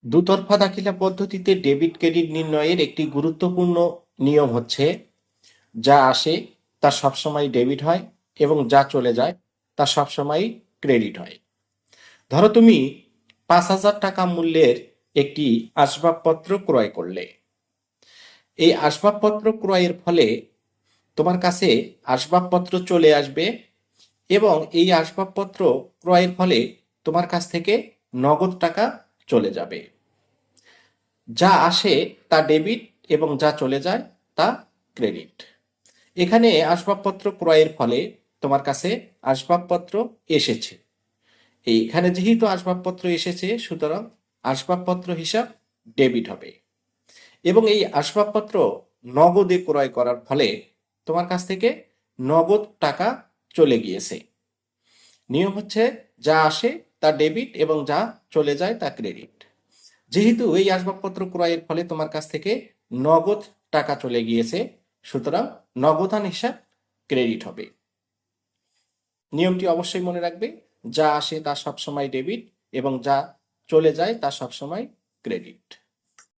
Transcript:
দুতরফা দাখিলা পদ্ধতিতে debit credit নির্ণয়ের একটি গুরুত্বপূর্ণ নিয়ম হচ্ছে, যা আসে তা সবসময় ডেবিট হয় এবং যা চলে যায় তা সবসময় ক্রেডিট হয়। ধরো তুমি ৫,০০০ টাকা মূল্যের একটি আসবাবপত্র ক্রয় করলে। এই আসবাবপত্র ক্রয়ের ফলে তোমার কাছে আসবাবপত্র চলে আসবে এবং এই আসবাবপত্র ক্রয়ের ফলে তোমার কাছ থেকে নগদ টাকা চলে যাবে। যা আসে তা ডেবিট এবং যা চলে যায় তা ক্রেডিট। এখানে আসবাবপত্র ক্রয়ের ফলে তোমার কাছে আসবাবপত্র এসেছে। এইখানে যেহেতু আসবাবপত্র এসেছে, সুতরাং আসবাবপত্র হিসাব ডেবিট হবে এবং এই আসবাবপত্র নগদে ক্রয় করার ফলে তোমার কাছ থেকে নগদ টাকা চলে গিয়েছে। নিয়ম হচ্ছে, যা আসে তা ডেবিট এবং যা চলে যায় তা ক্রেডিট। যেহেতু এই আসবাবপত্র ক্রয়ের ফলে তোমার কাছ থেকে নগদ টাকা চলে গিয়েছে, সুতরাং নগদান হিসাব ক্রেডিট হবে। নিয়মটি অবশ্যই মনে রাখবে, যা আসে তা সবসময় ডেবিট এবং যা চলে যায় তা সবসময় ক্রেডিট।